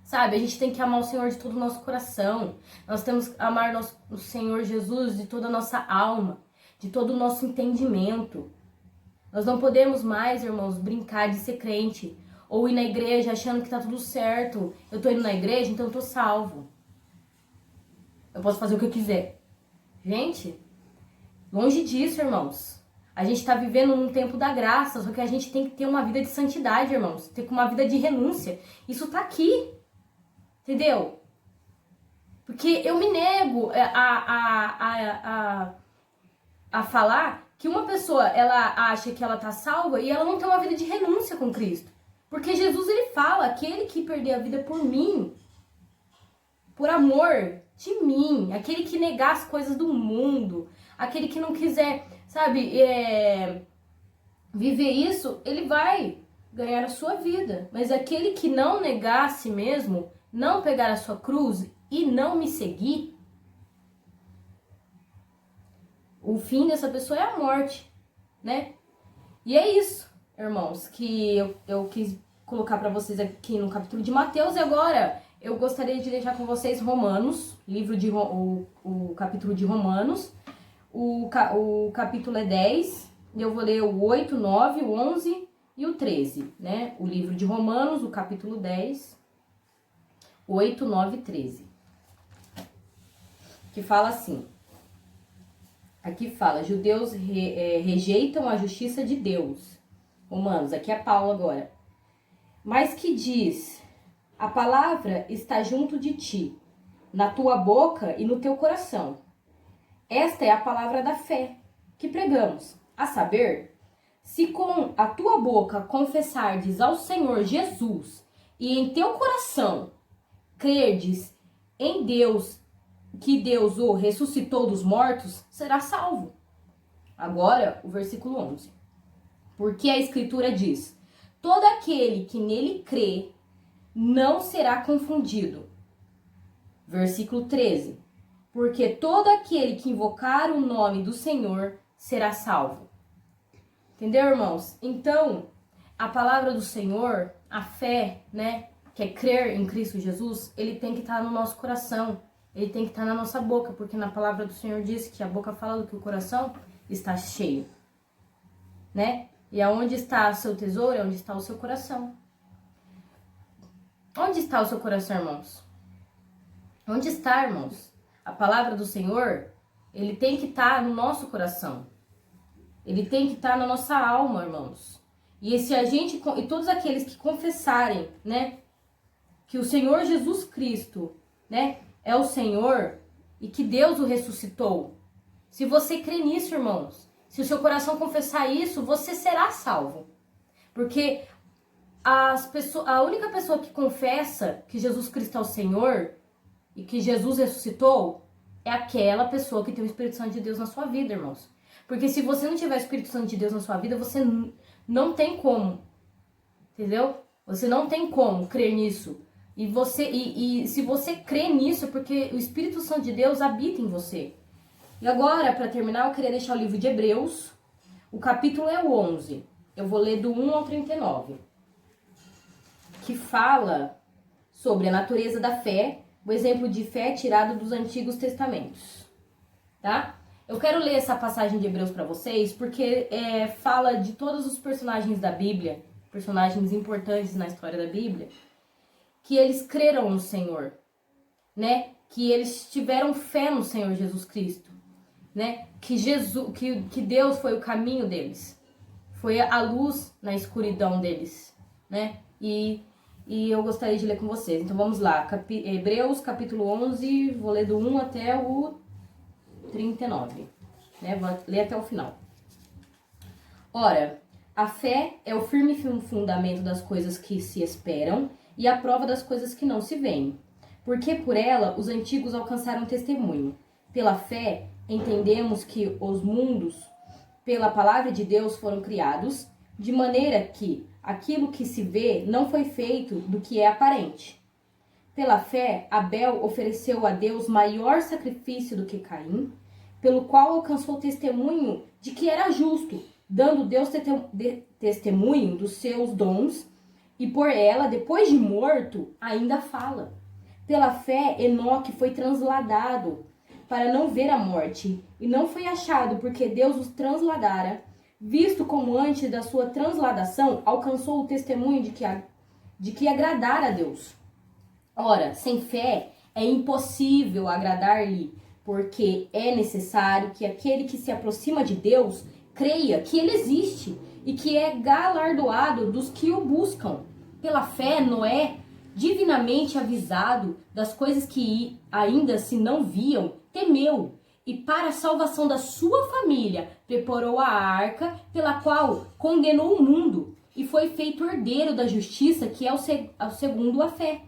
Sabe, a gente tem que amar o Senhor de todo o nosso coração. Nós temos que amar o Senhor Jesus de toda a nossa alma, de todo o nosso entendimento. Nós não podemos mais, irmãos, brincar de ser crente. Ou ir na igreja achando que tá tudo certo. Eu tô indo na igreja, então eu tô salvo. Eu posso fazer o que eu quiser. Gente, longe disso, irmãos. A gente tá vivendo num tempo da graça, só que a gente tem que ter uma vida de santidade, irmãos. Ter uma vida de renúncia. Isso tá aqui. Entendeu? Porque eu me nego a falar que uma pessoa, ela acha que ela tá salva e ela não tem uma vida de renúncia com Cristo. Porque Jesus, ele fala, aquele que perder a vida por mim, por amor de mim, aquele que negar as coisas do mundo, aquele que não quiser, sabe, viver isso, ele vai ganhar a sua vida. Mas aquele que não negar a si mesmo, não pegar a sua cruz e não me seguir, o fim dessa pessoa é a morte, né? E é isso, irmãos, que eu quis colocar para vocês aqui no capítulo de Mateus. E agora eu gostaria de deixar com vocês Romanos, o capítulo de Romanos. O capítulo é 10, e eu vou ler o 8, 9, o 11 e o 13, né? O livro de Romanos, o capítulo 10, 8, 9 e 13. Que fala assim. Aqui fala, judeus rejeitam a justiça de Deus. Romanos, aqui é Paulo agora. Mas que diz, a palavra está junto de ti, na tua boca e no teu coração. Esta é a palavra da fé que pregamos, a saber, se com a tua boca confessardes ao Senhor Jesus e em teu coração crerdes em Deus, que Deus o ressuscitou dos mortos, será salvo. Agora, o versículo 11. Porque a Escritura diz, todo aquele que nele crê não será confundido. Versículo 13. Porque todo aquele que invocar o nome do Senhor será salvo. Entendeu, irmãos? Então, a palavra do Senhor, a fé, né, que é crer em Cristo Jesus, ele tem que estar no nosso coração. Ele tem que estar na nossa boca, porque na palavra do Senhor diz que a boca fala do que o coração está cheio, né? E aonde está o seu tesouro é onde está o seu coração. Onde está o seu coração, irmãos? Onde está, irmãos? A palavra do Senhor, ele tem que estar no nosso coração. Ele tem que estar na nossa alma, irmãos. E se a gente, e todos aqueles que confessarem, né, que o Senhor Jesus Cristo, né, é o Senhor e que Deus o ressuscitou. Se você crê nisso, irmãos, se o seu coração confessar isso, você será salvo. Porque a única pessoa que confessa que Jesus Cristo é o Senhor e que Jesus ressuscitou é aquela pessoa que tem o Espírito Santo de Deus na sua vida, irmãos. Porque se você não tiver o Espírito Santo de Deus na sua vida, você não tem como, entendeu? Você não tem como crer nisso. E se você crê nisso, é porque o Espírito Santo de Deus habita em você. E agora, para terminar, eu queria deixar o livro de Hebreus. O capítulo é o 11. Eu vou ler do 1 ao 39. Que fala sobre a natureza da fé, o exemplo de fé tirado dos Antigos Testamentos. Tá? Eu quero ler essa passagem de Hebreus para vocês, porque fala de todos os personagens da Bíblia, personagens importantes na história da Bíblia, que eles creram no Senhor, né? Que eles tiveram fé no Senhor Jesus Cristo, né? Que Deus foi o caminho deles, foi a luz na escuridão deles, né? E eu gostaria de ler com vocês. Então vamos lá, Hebreus capítulo 11, vou ler do 1 até o 39, né? Vou ler até o final. Ora, a fé é o firme fundamento das coisas que se esperam e a prova das coisas que não se veem. Porque por ela os antigos alcançaram testemunho. Pela fé, entendemos que os mundos, pela palavra de Deus, foram criados, de maneira que aquilo que se vê não foi feito do que é aparente. Pela fé, Abel ofereceu a Deus maior sacrifício do que Caim, pelo qual alcançou testemunho de que era justo, dando Deus testemunho dos seus dons, e por ela, depois de morto, ainda fala. Pela fé, Enoque foi transladado para não ver a morte, e não foi achado porque Deus os transladara, visto como antes da sua transladação alcançou o testemunho de que agradara a Deus. Ora, sem fé é impossível agradar-lhe, porque é necessário que aquele que se aproxima de Deus creia que ele existe e que é galardoado dos que o buscam. Pela fé, Noé, divinamente avisado das coisas que ainda se não viam, temeu, e para a salvação da sua família preparou a arca, pela qual condenou o mundo, e foi feito herdeiro da justiça, que é o segundo a fé.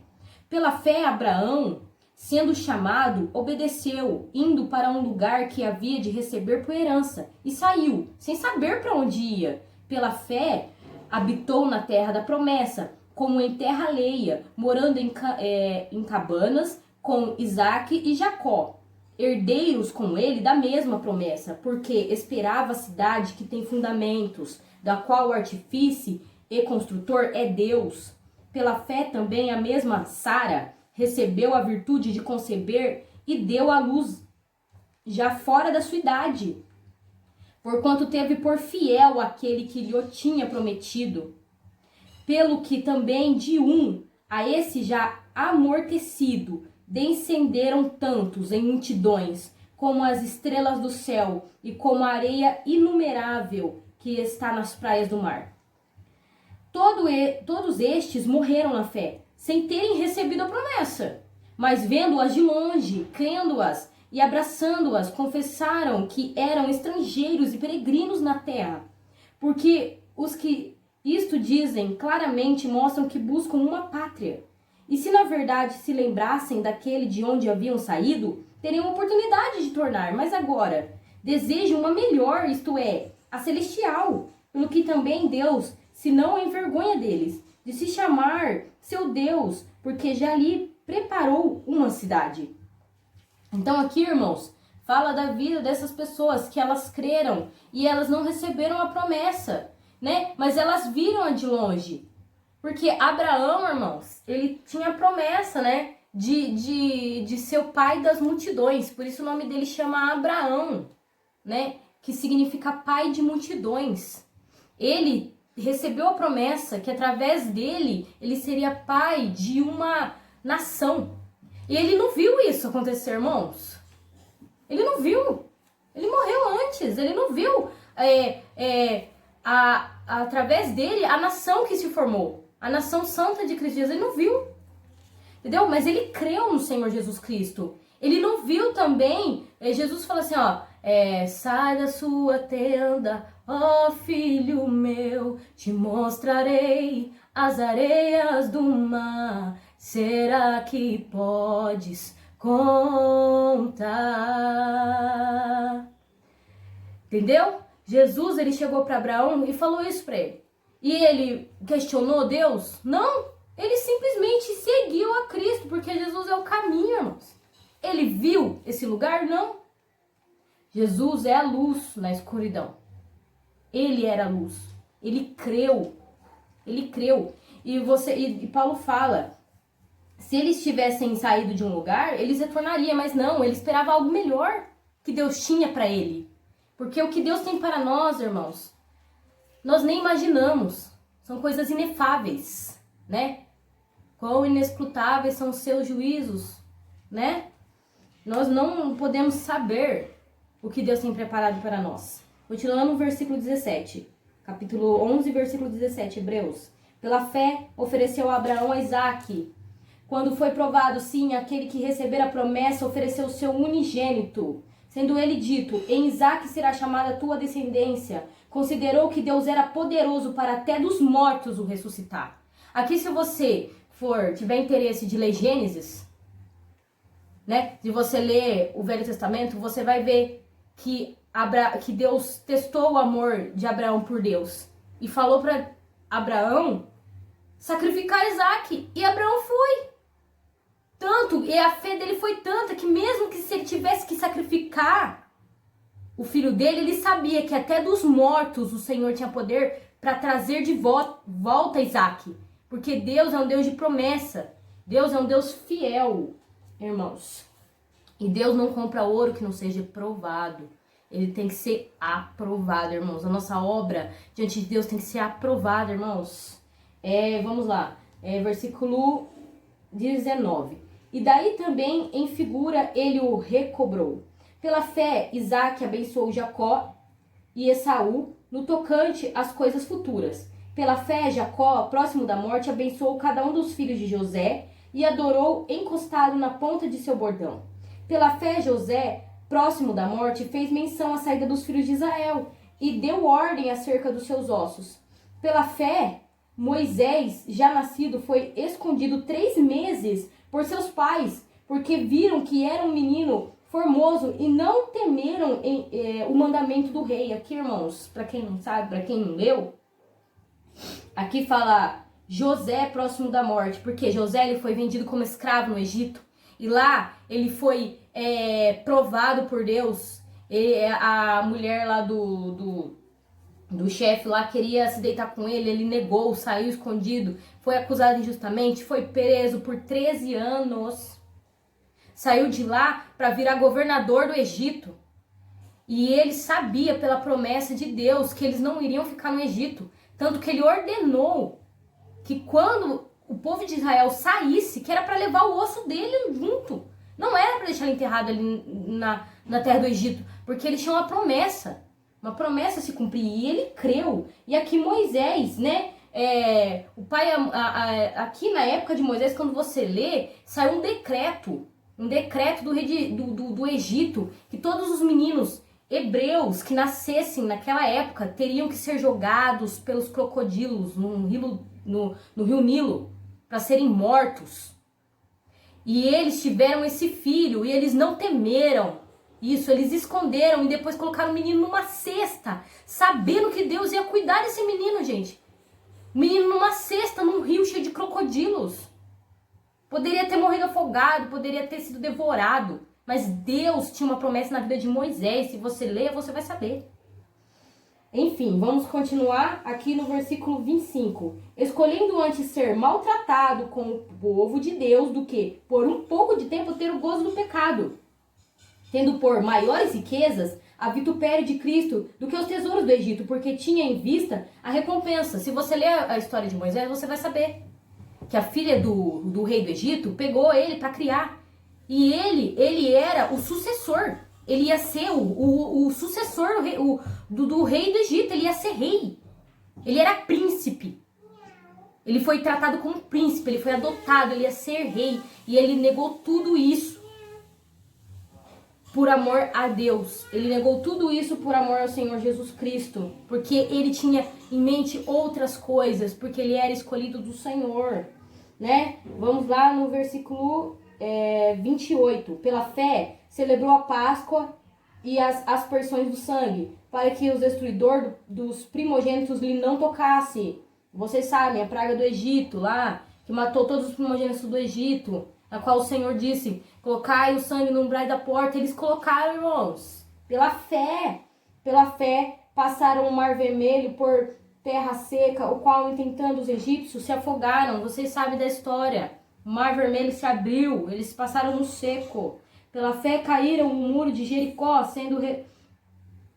Pela fé, Abraão, sendo chamado, obedeceu, indo para um lugar que havia de receber por herança, e saiu, sem saber para onde ia. Pela fé, habitou na terra da promessa, como em terra alheia, morando em cabanas com Isaque e Jacó, herdeiros com ele da mesma promessa, porque esperava a cidade que tem fundamentos, da qual o artífice e construtor é Deus. Pela fé também a mesma Sara recebeu a virtude de conceber e deu à luz já fora da sua idade, porquanto teve por fiel aquele que lhe o tinha prometido. Pelo que também de um a esse já amortecido descenderam tantos em multidões, como as estrelas do céu e como a areia inumerável que está nas praias do mar. Todos estes morreram na fé, sem terem recebido a promessa, mas vendo-as de longe, crendo-as e abraçando-as, confessaram que eram estrangeiros e peregrinos na terra, porque os que isto dizem claramente mostram que buscam uma pátria. E se na verdade se lembrassem daquele de onde haviam saído, teriam oportunidade de tornar, mas agora desejam uma melhor, isto é, a celestial, pelo que também Deus se não envergonha deles, de se chamar seu Deus, porque já lhe preparou uma cidade. Então aqui, irmãos, fala da vida dessas pessoas que elas creram e elas não receberam a promessa, né? Mas elas viram-a de longe. Porque Abraão, irmãos, ele tinha a promessa, né? De ser o pai das multidões. Por isso o nome dele chama Abraão, né? Que significa pai de multidões. Ele recebeu a promessa que através dele ele seria pai de uma nação. E ele não viu isso acontecer, irmãos. Ele não viu. Ele morreu antes. Ele não viu através dele a nação que se formou. A nação santa de Cristo Jesus. Ele não viu. Entendeu? Mas ele creu no Senhor Jesus Cristo. Ele não viu também. Jesus fala assim, ó. Sai da sua tenda, ó filho meu, te mostrarei as areias do mar. Será que podes contar? Entendeu? Jesus, ele chegou para Abraão e falou isso para ele. E ele questionou Deus? Não. Ele simplesmente seguiu a Cristo, porque Jesus é o caminho, irmãos. Ele viu esse lugar? Não. Jesus é a luz na escuridão. Ele era a luz. Ele creu. Ele creu. E Paulo fala, se eles tivessem saído de um lugar, eles retornariam, mas não, ele esperava algo melhor que Deus tinha para ele. Porque o que Deus tem para nós, irmãos, nós nem imaginamos. São coisas inefáveis, né? Quão inescrutáveis são os seus juízos, né? Nós não podemos saber o que Deus tem preparado para nós. Continuando no versículo 17, capítulo 11, versículo 17, Hebreus. Pela fé, ofereceu Abraão a Isaque. Quando foi provado, sim, aquele que receber a promessa ofereceu o seu unigênito, sendo ele dito, em Isaque será chamada a tua descendência. Considerou que Deus era poderoso para até dos mortos o ressuscitar. Aqui, se você tiver interesse de ler Gênesis, né, de você ler o Velho Testamento, você vai ver que Deus testou o amor de Abraão por Deus e falou para Abraão sacrificar Isaac. E Abraão foi. Tanto, e a fé dele foi tanta que mesmo que se ele tivesse que sacrificar o filho dele, ele sabia que até dos mortos o Senhor tinha poder para trazer de volta Isaac. Porque Deus é um Deus de promessa. Deus é um Deus fiel, irmãos. E Deus não compra ouro que não seja provado. Ele tem que ser aprovado, irmãos. A nossa obra diante de Deus tem que ser aprovada, irmãos. Vamos lá. Versículo 19. E daí também, em figura, ele o recobrou. Pela fé, Isaac abençoou Jacó e Esaú no tocante às coisas futuras. Pela fé, Jacó, próximo da morte, abençoou cada um dos filhos de José e adorou encostado na ponta de seu bordão. Pela fé, José, próximo da morte, fez menção à saída dos filhos de Israel e deu ordem acerca dos seus ossos. Pela fé, Moisés, já nascido, foi escondido 3 meses por seus pais, porque viram que era um menino formoso e não temeram o mandamento do rei. Aqui, irmãos, para quem não sabe, para quem não leu, aqui fala José próximo da morte, porque José ele foi vendido como escravo no Egito. E lá ele foi provado por Deus. A mulher lá do chefe lá queria se deitar com ele negou, saiu escondido, foi acusado injustamente, foi preso por 13 anos. Saiu de lá para virar governador do Egito. E ele sabia pela promessa de Deus que eles não iriam ficar no Egito. Tanto que ele ordenou que quando o povo de Israel saísse, que era para levar o osso dele junto. Não era para deixar ele enterrado ali na terra do Egito, porque eles tinham uma promessa a se cumprir, e ele creu. E aqui Moisés, né, o pai, aqui na época de Moisés, quando você lê, saiu um decreto do rei do Egito, que todos os meninos hebreus que nascessem naquela época teriam que ser jogados pelos crocodilos no rio Nilo, para serem mortos. E eles tiveram esse filho e eles não temeram isso, eles esconderam e depois colocaram o menino numa cesta, sabendo que Deus ia cuidar desse menino, gente. O menino numa cesta, num rio cheio de crocodilos. Poderia ter morrido afogado, poderia ter sido devorado, mas Deus tinha uma promessa na vida de Moisés. Se você ler, você vai saber. Enfim, vamos continuar aqui no versículo 25. Escolhendo antes ser maltratado com o povo de Deus do que, por um pouco de tempo, ter o gozo do pecado. Tendo por maiores riquezas a vitupério de Cristo do que os tesouros do Egito, porque tinha em vista a recompensa. Se você ler a história de Moisés, você vai saber que a filha do rei do Egito pegou ele para criar. E ele era o sucessor. Ele ia ser o sucessor do rei do Egito. Ele ia ser rei. Ele era príncipe. Ele foi tratado como príncipe. Ele foi adotado. Ele ia ser rei. E ele negou tudo isso por amor a Deus. Ele negou tudo isso por amor ao Senhor Jesus Cristo. Porque ele tinha em mente outras coisas. Porque ele era escolhido do Senhor. Né? Vamos lá no versículo 28. Pela fé, celebrou a Páscoa e as aspersões do sangue, para que o destruidor dos primogênitos lhe não tocasse. Vocês sabem, a praga do Egito lá, que matou todos os primogênitos do Egito, na qual o Senhor disse, colocai o sangue no umbral da porta. Eles colocaram, irmãos, pela fé, passaram o mar vermelho por terra seca, o qual, intentando os egípcios, se afogaram. Vocês sabem da história. O mar vermelho se abriu, eles passaram no seco. Pela fé caíram o muro de Jericó, sendo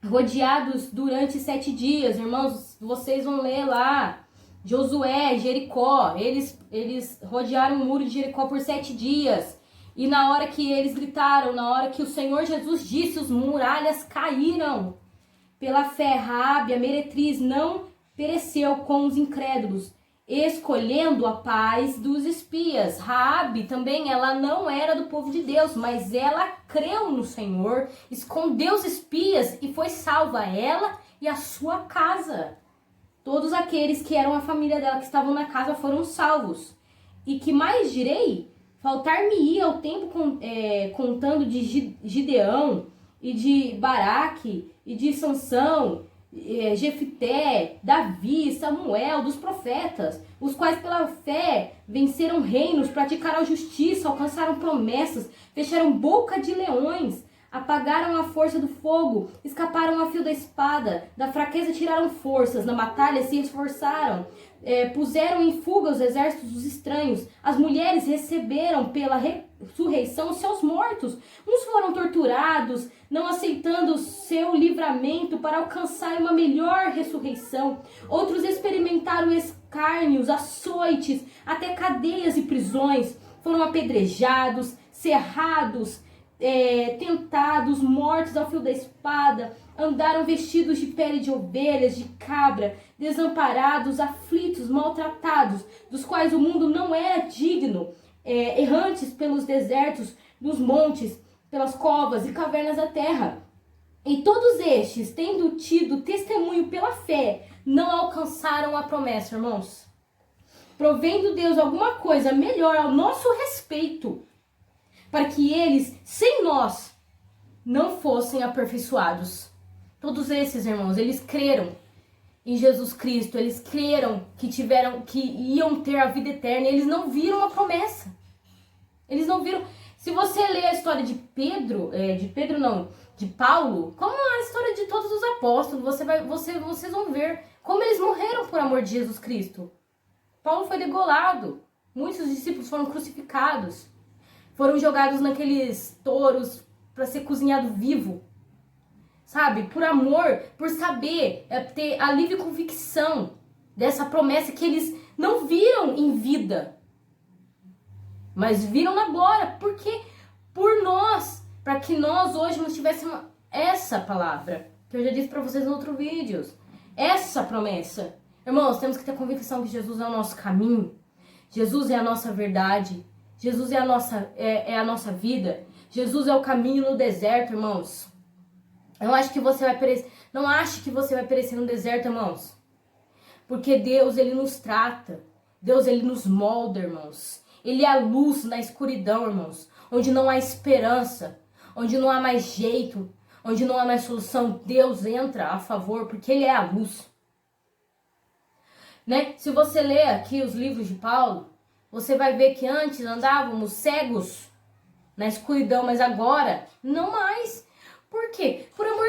rodeados durante 7 dias. Irmãos, vocês vão ler lá, Josué, Jericó, eles rodearam o muro de Jericó por 7 dias. E na hora que eles gritaram, na hora que o Senhor Jesus disse, os muralhas caíram. Pela fé, Raabe, a meretriz, não pereceu com os incrédulos, escolhendo a paz dos espias. Raabe também, ela não era do povo de Deus, mas ela creu no Senhor, escondeu os espias e foi salva, ela e a sua casa. Todos aqueles que eram a família dela, que estavam na casa, foram salvos. E que mais direi? Faltar-me-ia o tempo contando de Gideão e de Baraque, e de Sansão, Jefité, Davi, Samuel, dos profetas, os quais pela fé venceram reinos, praticaram a justiça, alcançaram promessas, fecharam boca de leões, apagaram a força do fogo, escaparam a fio da espada, da fraqueza tiraram forças, na batalha se esforçaram, puseram em fuga os exércitos dos estranhos, as mulheres receberam pela ressurreição os seus mortos, uns foram torturados, não aceitando o seu livramento para alcançar uma melhor ressurreição, outros experimentaram escárnios, açoites, até cadeias e prisões, foram apedrejados, cerrados, tentados, mortos ao fio da espada, andaram vestidos de pele de ovelhas, de cabra, desamparados, aflitos, maltratados, dos quais o mundo não era digno, errantes pelos desertos, dos montes, pelas covas e cavernas da terra. E todos estes, tendo tido testemunho pela fé, não alcançaram a promessa, irmãos. Provendo Deus alguma coisa melhor ao nosso respeito, para que eles, sem nós, não fossem aperfeiçoados. Todos esses, irmãos, eles creram em Jesus Cristo, eles creram que iam ter a vida eterna, eles não viram a promessa. Eles não viram. Se você ler a história de de Paulo, como a história de todos os apóstolos, vocês vão ver como eles morreram por amor de Jesus Cristo. Paulo foi degolado, muitos discípulos foram crucificados, foram jogados naqueles touros para ser cozinhado vivo, sabe? Por amor, por saber, ter alívio e convicção dessa promessa que eles não viram em vida, mas viram na glória, porque por nós, para que nós hoje não tivéssemos essa palavra, que eu já disse para vocês em outros vídeos, essa promessa. Irmãos, temos que ter convicção que Jesus é o nosso caminho, Jesus é a nossa verdade, Jesus é a nossa vida, Jesus é o caminho no deserto, irmãos. Não ache que você vai perecer no deserto, irmãos, porque Deus, ele nos trata, Deus, ele nos molda, irmãos. Ele é a luz na escuridão, irmãos, onde não há esperança, onde não há mais jeito, onde não há mais solução. Deus entra a favor, porque ele é a luz. Né? Se você ler aqui os livros de Paulo, você vai ver que antes andávamos cegos na escuridão, mas agora não mais. Por quê? Por amor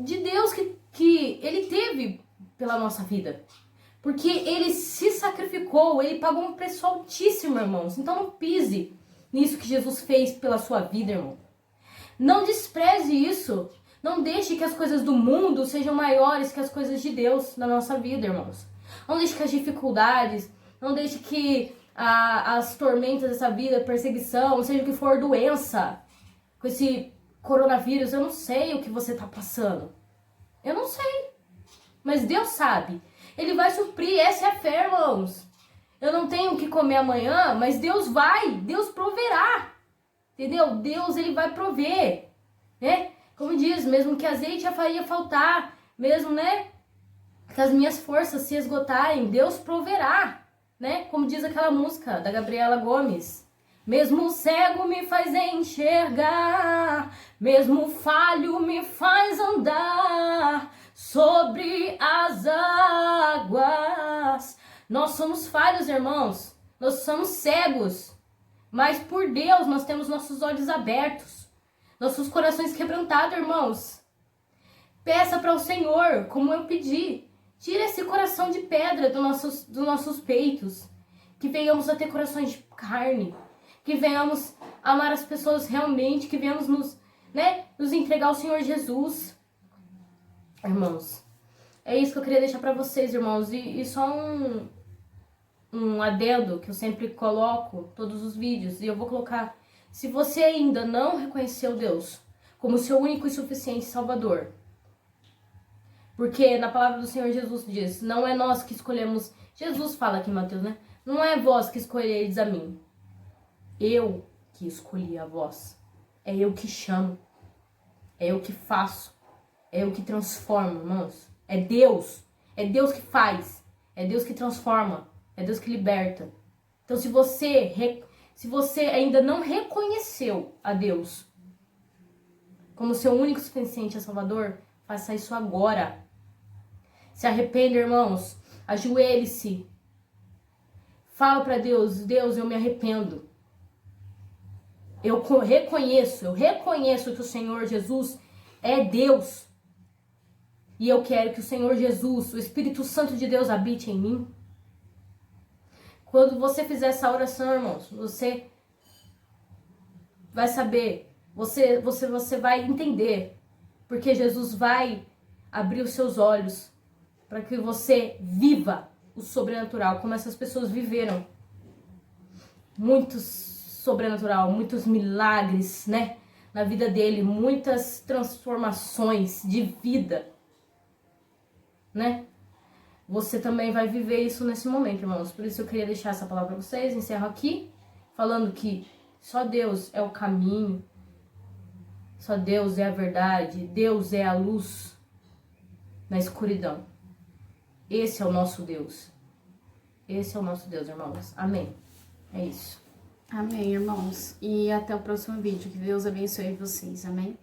de Deus que ele teve pela nossa vida. Porque ele se sacrificou, ele pagou um preço altíssimo, irmãos. Então não pise nisso que Jesus fez pela sua vida, irmão. Não despreze isso. Não deixe que as coisas do mundo sejam maiores que as coisas de Deus na nossa vida, irmãos. Não deixe que as dificuldades, não deixe que as tormentas dessa vida, perseguição, seja o que for, doença, com esse coronavírus, eu não sei o que você está passando. Eu não sei. Mas Deus sabe. Ele vai suprir, essa é a fé, irmãos. Eu não tenho o que comer amanhã, mas Deus proverá. Entendeu? Deus, ele vai prover, né? Como diz, mesmo que azeite e a farinha faltar, mesmo, né, que as minhas forças se esgotarem, Deus proverá, né? Como diz aquela música da Gabriela Gomes. Mesmo o cego me faz enxergar, mesmo o falho me faz andar sobre as águas. Nós somos falhos, irmãos. Nós somos cegos. Mas por Deus nós temos nossos olhos abertos. Nossos corações quebrantados, irmãos. Peça para o Senhor, como eu pedi. Tira esse coração de pedra dos nossos peitos. Que venhamos a ter corações de carne. Que venhamos amar as pessoas realmente. Que venhamos nos entregar ao Senhor Jesus. Irmãos, é isso que eu queria deixar para vocês, irmãos. E só um adendo que eu sempre coloco todos os vídeos. E eu vou colocar: se você ainda não reconheceu Deus como seu único e suficiente Salvador, porque na palavra do Senhor Jesus diz, não é nós que escolhemos. Jesus fala aqui em Mateus, né? Não é vós que escolheis a mim. Eu que escolhi a vós. É eu que chamo. É eu que faço. É eu que transformo, irmãos. É Deus. É Deus que faz. É Deus que transforma. É Deus que liberta. Então, se você ainda não reconheceu a Deus como seu único suficiente Salvador, faça isso agora. Se arrependa, irmãos. Ajoelhe-se. Fala para Deus, Deus, eu me arrependo. Eu reconheço que o Senhor Jesus é Deus. E eu quero que o Senhor Jesus, o Espírito Santo de Deus, habite em mim. Quando você fizer essa oração, irmãos, você vai saber, você vai entender, porque Jesus vai abrir os seus olhos para que você viva o sobrenatural, como essas pessoas viveram. Muito sobrenatural, muitos milagres, né? Na vida dele, muitas transformações de vida, né? Você também vai viver isso nesse momento, irmãos. Por isso eu queria deixar essa palavra para vocês. Encerro aqui, falando que só Deus é o caminho, só Deus é a verdade, Deus é a luz na escuridão. Esse é o nosso Deus. Esse é o nosso Deus, irmãos. Amém. É isso. Amém, irmãos. E até o próximo vídeo. Que Deus abençoe vocês. Amém.